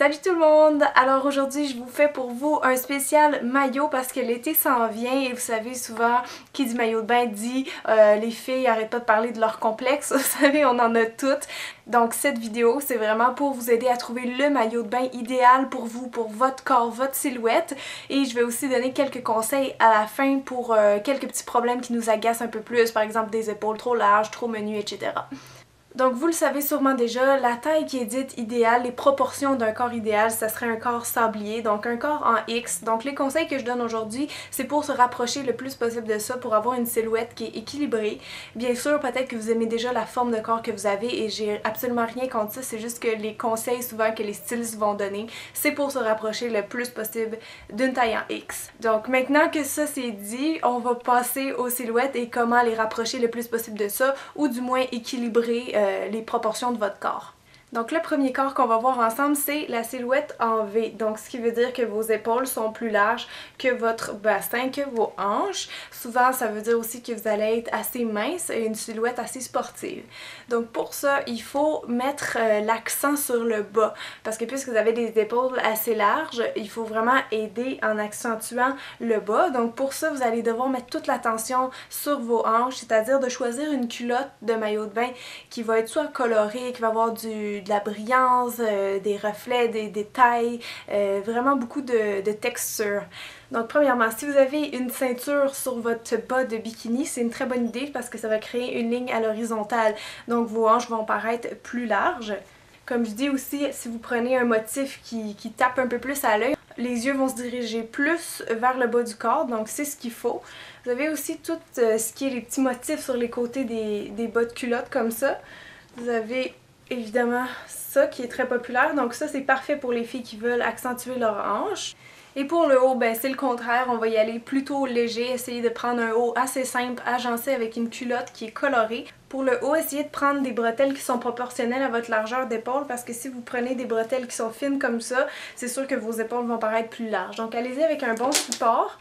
Salut tout le monde! Alors aujourd'hui je vous fais pour vous un spécial maillot parce que l'été s'en vient et vous savez souvent qui dit maillot de bain dit les filles arrêtent pas de parler de leur complexe, vous savez on en a toutes. Donc cette vidéo c'est vraiment pour vous aider à trouver le maillot de bain idéal pour vous, pour votre corps, votre silhouette, et je vais aussi donner quelques conseils à la fin pour quelques petits problèmes qui nous agacent un peu plus, par exemple des épaules trop larges, trop menues, etc. Donc vous le savez sûrement déjà, la taille qui est dite idéale, les proportions d'un corps idéal, ça serait un corps sablier, donc un corps en X. Donc les conseils que je donne aujourd'hui, c'est pour se rapprocher le plus possible de ça, pour avoir une silhouette qui est équilibrée. Bien sûr, peut-être que vous aimez déjà la forme de corps que vous avez et j'ai absolument rien contre ça, c'est juste que les conseils souvent que les stylistes vont donner, c'est pour se rapprocher le plus possible d'une taille en X. Donc maintenant que ça c'est dit, on va passer aux silhouettes et comment les rapprocher le plus possible de ça, ou du moins équilibrer les proportions de votre corps. Donc le premier corps qu'on va voir ensemble, c'est la silhouette en V. Donc ce qui veut dire que vos épaules sont plus larges que votre bassin, que vos hanches. Souvent ça veut dire aussi que vous allez être assez mince et une silhouette assez sportive. Donc pour ça, il faut mettre l'accent sur le bas. Parce que puisque vous avez des épaules assez larges, il faut vraiment aider en accentuant le bas. Donc pour ça, vous allez devoir mettre toute l'attention sur vos hanches, c'est-à-dire de choisir une culotte de maillot de bain qui va être soit colorée, qui va avoir de la brillance, des reflets, des détails, vraiment beaucoup de texture. Donc premièrement, si vous avez une ceinture sur votre bas de bikini, c'est une très bonne idée parce que ça va créer une ligne à l'horizontale. Donc vos hanches vont paraître plus larges. Comme je dis aussi, si vous prenez un motif qui tape un peu plus à l'œil, les yeux vont se diriger plus vers le bas du corps, donc c'est ce qu'il faut. Vous avez aussi tout ce qui est les petits motifs sur les côtés des bas de culotte comme ça. Vous avez évidemment ça qui est très populaire, donc ça c'est parfait pour les filles qui veulent accentuer leurs hanches. Et pour le haut, ben c'est le contraire, on va y aller plutôt léger, essayer de prendre un haut assez simple, agencé avec une culotte qui est colorée. Pour le haut, essayez de prendre des bretelles qui sont proportionnelles à votre largeur d'épaule parce que si vous prenez des bretelles qui sont fines comme ça, c'est sûr que vos épaules vont paraître plus larges. Donc allez-y avec un bon support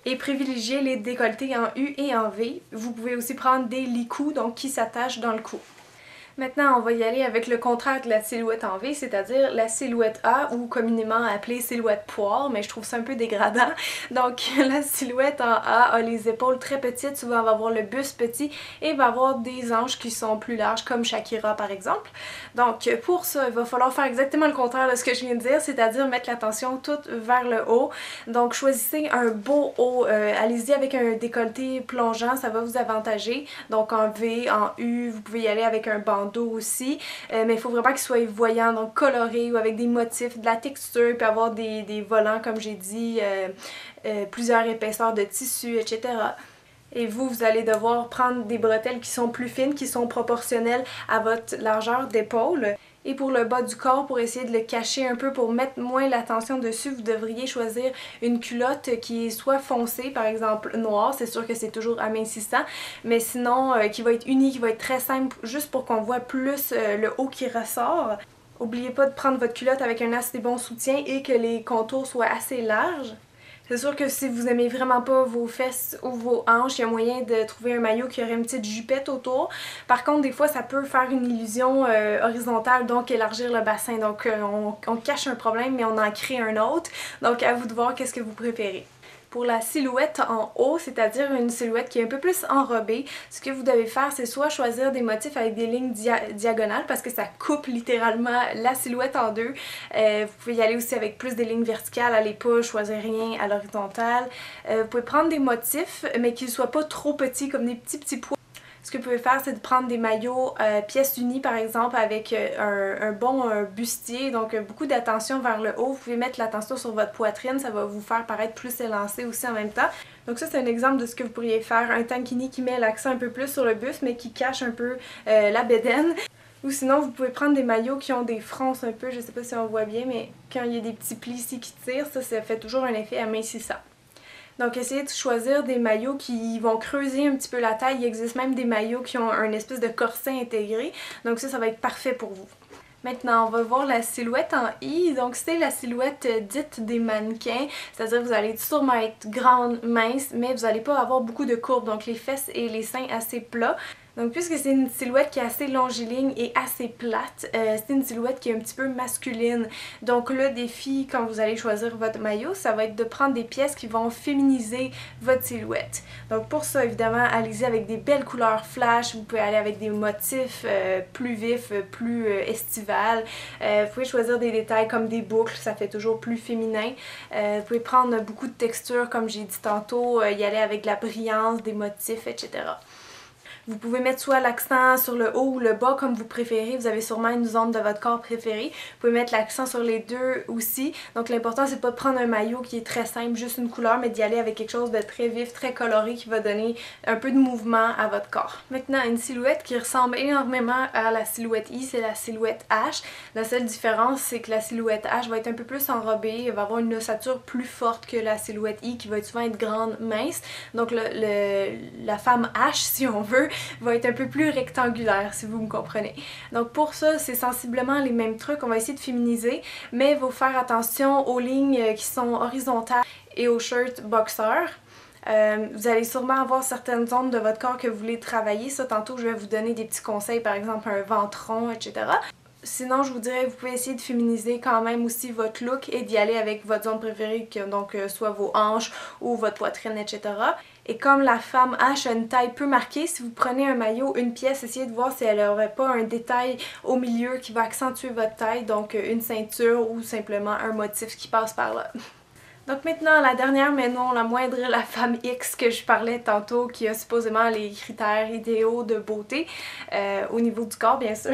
et privilégiez les décolletés en U et en V. Vous pouvez aussi prendre des licous, donc qui s'attachent dans le cou. Maintenant, on va y aller avec le contraire de la silhouette en V, c'est-à-dire la silhouette A, ou communément appelée silhouette poire, mais je trouve ça un peu dégradant. Donc la silhouette en A a les épaules très petites, souvent va avoir le buste petit et va avoir des hanches qui sont plus larges, comme Shakira par exemple. Donc pour ça, il va falloir faire exactement le contraire de ce que je viens de dire, c'est-à-dire mettre l'attention toute vers le haut. Donc choisissez un beau haut, allez-y avec un décolleté plongeant, ça va vous avantager. Donc en V, en U, vous pouvez y aller avec un bandeau aussi, mais il faut vraiment qu'il soit voyant, donc coloré ou avec des motifs, de la texture, il peut avoir des volants comme j'ai dit, plusieurs épaisseurs de tissu, etc. Et vous allez devoir prendre des bretelles qui sont plus fines, qui sont proportionnelles à votre largeur d'épaule. Et pour le bas du corps, pour essayer de le cacher un peu, pour mettre moins l'attention dessus, vous devriez choisir une culotte qui est soit foncée, par exemple noire, c'est sûr que c'est toujours amincissant, mais sinon qui va être unie, qui va être très simple, juste pour qu'on voit plus le haut qui ressort. N'oubliez pas de prendre votre culotte avec un assez bon soutien et que les contours soient assez larges. C'est sûr que si vous aimez vraiment pas vos fesses ou vos hanches, il y a moyen de trouver un maillot qui aurait une petite jupette autour. Par contre, des fois, ça peut faire une illusion horizontale, donc élargir le bassin. Donc, on cache un problème, mais on en crée un autre. Donc, à vous de voir qu'est-ce que vous préférez. Pour la silhouette en haut, c'est-à-dire une silhouette qui est un peu plus enrobée, ce que vous devez faire, c'est soit choisir des motifs avec des lignes diagonales parce que ça coupe littéralement la silhouette en deux. Vous pouvez y aller aussi avec plus des lignes verticales, allez pas choisir rien à l'horizontale. Vous pouvez prendre des motifs, mais qu'ils soient pas trop petits, comme des petits pois. Ce que vous pouvez faire, c'est de prendre des maillots pièces unies par exemple avec un bon bustier, donc beaucoup d'attention vers le haut. Vous pouvez mettre l'attention sur votre poitrine, ça va vous faire paraître plus élancé aussi en même temps. Donc ça c'est un exemple de ce que vous pourriez faire, un tankini qui met l'accent un peu plus sur le buste mais qui cache un peu la bédaine. Ou sinon vous pouvez prendre des maillots qui ont des fronces un peu, je sais pas si on voit bien, mais quand il y a des petits plis ici qui tirent, ça fait toujours un effet amincissant. Donc essayez de choisir des maillots qui vont creuser un petit peu la taille. Il existe même des maillots qui ont un espèce de corset intégré. Donc ça va être parfait pour vous. Maintenant, on va voir la silhouette en I. Donc c'est la silhouette dite des mannequins. C'est-à-dire que vous allez sûrement être grande, mince, mais vous n'allez pas avoir beaucoup de courbes. Donc les fesses et les seins assez plats. Donc puisque c'est une silhouette qui est assez longiligne et assez plate, c'est une silhouette qui est un petit peu masculine. Donc le défi quand vous allez choisir votre maillot, ça va être de prendre des pièces qui vont féminiser votre silhouette. Donc pour ça évidemment, allez-y avec des belles couleurs flash, vous pouvez aller avec des motifs plus vifs, plus estivales. Vous pouvez choisir des détails comme des boucles, ça fait toujours plus féminin. Vous pouvez prendre beaucoup de textures comme j'ai dit tantôt, y aller avec de la brillance, des motifs, etc. Vous pouvez mettre soit l'accent sur le haut ou le bas comme vous préférez. Vous avez sûrement une zone de votre corps préférée. Vous pouvez mettre l'accent sur les deux aussi. Donc l'important c'est pas de prendre un maillot qui est très simple, juste une couleur, mais d'y aller avec quelque chose de très vif, très coloré qui va donner un peu de mouvement à votre corps. Maintenant, une silhouette qui ressemble énormément à la silhouette I, c'est la silhouette H. La seule différence c'est que la silhouette H va être un peu plus enrobée, elle va avoir une ossature plus forte que la silhouette I qui va souvent être grande, mince. Donc la femme H, si on veut, va être un peu plus rectangulaire si vous me comprenez. Donc pour ça, c'est sensiblement les mêmes trucs, on va essayer de féminiser, mais il faut faire attention aux lignes qui sont horizontales et aux shirts boxers. Vous allez sûrement avoir certaines zones de votre corps que vous voulez travailler, ça tantôt je vais vous donner des petits conseils, par exemple un ventre rond, etc. Sinon, je vous dirais, vous pouvez essayer de féminiser quand même aussi votre look et d'y aller avec votre zone préférée, donc soit vos hanches ou votre poitrine, etc. Et comme la femme H a une taille peu marquée, si vous prenez un maillot, une pièce, essayez de voir si elle n'aurait pas un détail au milieu qui va accentuer votre taille, donc une ceinture ou simplement un motif qui passe par là. Donc maintenant, la dernière mais non la moindre, la femme X que je parlais tantôt, qui a supposément les critères idéaux de beauté, au niveau du corps bien sûr.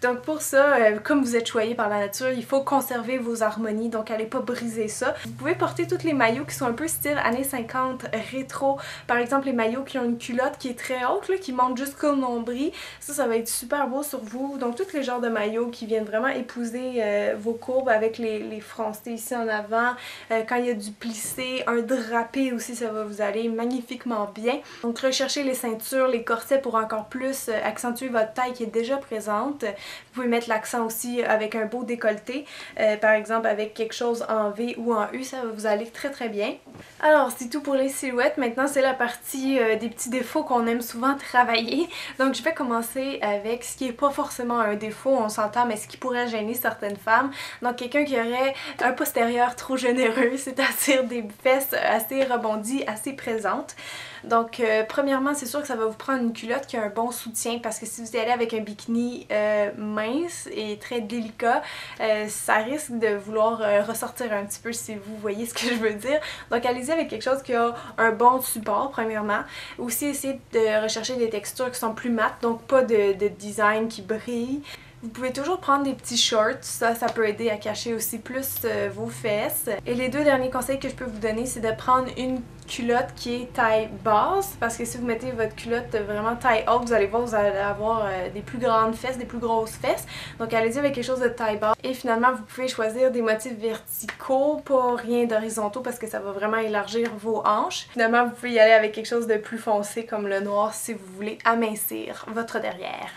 Donc pour ça, comme vous êtes choyé par la nature, il faut conserver vos harmonies, donc allez pas briser ça. Vous pouvez porter tous les maillots qui sont un peu style années 50, rétro, par exemple les maillots qui ont une culotte qui est très haute, là, qui monte jusqu'au nombril, ça va être super beau sur vous. Donc tous les genres de maillots qui viennent vraiment épouser vos courbes avec les froncés ici en avant, quand il y a du plissé, un drapé aussi, ça va vous aller magnifiquement bien. Donc recherchez les ceintures, les corsets pour encore plus accentuer votre taille qui est déjà présente. Vous pouvez mettre l'accent aussi avec un beau décolleté, par exemple avec quelque chose en V ou en U, ça va vous aller très très bien. Alors c'est tout pour les silhouettes, maintenant c'est la partie des petits défauts qu'on aime souvent travailler. Donc je vais commencer avec ce qui n'est pas forcément un défaut, on s'entend, mais ce qui pourrait gêner certaines femmes. Donc quelqu'un qui aurait un postérieur trop généreux, c'est-à-dire des fesses assez rebondies, assez présentes. Donc premièrement, c'est sûr que ça va vous prendre une culotte qui a un bon soutien, parce que si vous y allez avec un bikini mince et très délicat, ça risque de vouloir ressortir un petit peu, si vous voyez ce que je veux dire. Donc allez-y avec quelque chose qui a un bon support premièrement. Aussi essayez de rechercher des textures qui sont plus mates, donc pas de design qui brille. Vous pouvez toujours prendre des petits shorts, ça peut aider à cacher aussi plus vos fesses. Et les deux derniers conseils que je peux vous donner, c'est de prendre une culotte qui est taille basse, parce que si vous mettez votre culotte vraiment taille haute, vous allez voir, vous allez avoir des plus grandes fesses, des plus grosses fesses. Donc allez-y avec quelque chose de taille basse. Et finalement, vous pouvez choisir des motifs verticaux, pas rien d'horizontaux, parce que ça va vraiment élargir vos hanches. Finalement, vous pouvez y aller avec quelque chose de plus foncé comme le noir si vous voulez amincir votre derrière.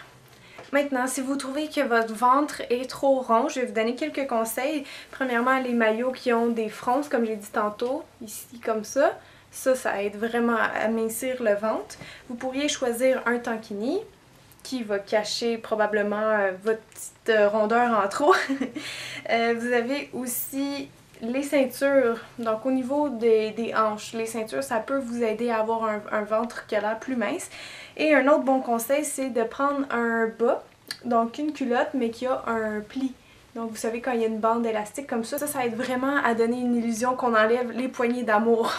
Maintenant, si vous trouvez que votre ventre est trop rond, je vais vous donner quelques conseils. Premièrement, les maillots qui ont des fronces, comme j'ai dit tantôt, ici comme ça. Ça aide vraiment à amincir le ventre. Vous pourriez choisir un tankini qui va cacher probablement votre petite rondeur en trop. Vous avez aussi les ceintures, donc au niveau des hanches, les ceintures, ça peut vous aider à avoir un ventre qui a l'air plus mince. Et un autre bon conseil, c'est de prendre un bas, donc une culotte, mais qui a un pli. Donc vous savez, quand il y a une bande élastique comme ça aide vraiment à donner une illusion qu'on enlève les poignées d'amour.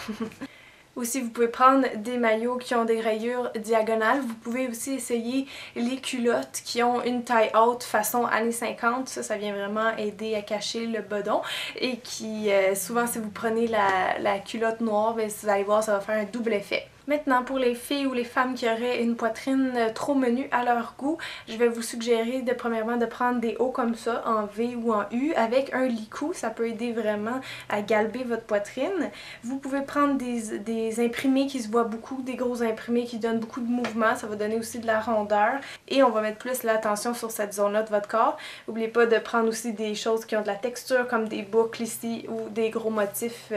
Aussi, vous pouvez prendre des maillots qui ont des rayures diagonales. Vous pouvez aussi essayer les culottes qui ont une taille haute façon années 50. Ça vient vraiment aider à cacher le bedon. Et qui, souvent, si vous prenez la culotte noire, bien, vous allez voir, ça va faire un double effet. Maintenant, pour les filles ou les femmes qui auraient une poitrine trop menue à leur goût, je vais vous suggérer premièrement de prendre des hauts comme ça, en V ou en U, avec un licou. Ça peut aider vraiment à galber votre poitrine. Vous pouvez prendre des imprimés qui se voient beaucoup, des gros imprimés qui donnent beaucoup de mouvement. Ça va donner aussi de la rondeur. Et on va mettre plus l'attention sur cette zone-là de votre corps. N'oubliez pas de prendre aussi des choses qui ont de la texture, comme des boucles ici ou des gros motifs.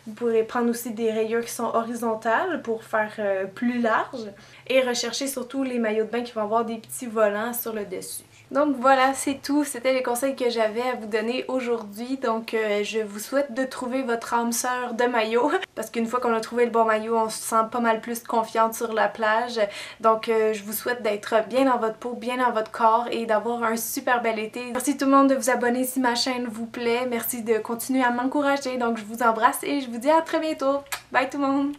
Vous pourrez prendre aussi des rayures qui sont horizontales pour faire faire plus large. Et recherchez surtout les maillots de bain qui vont avoir des petits volants sur le dessus. Donc voilà, c'est tout. C'était les conseils que j'avais à vous donner aujourd'hui. Donc je vous souhaite de trouver votre âme sœur de maillot. Parce qu'une fois qu'on a trouvé le bon maillot, on se sent pas mal plus confiante sur la plage. Donc je vous souhaite d'être bien dans votre peau, bien dans votre corps et d'avoir un super bel été. Merci tout le monde de vous abonner si ma chaîne vous plaît. Merci de continuer à m'encourager. Donc je vous embrasse et je vous dis à très bientôt. Bye tout le monde!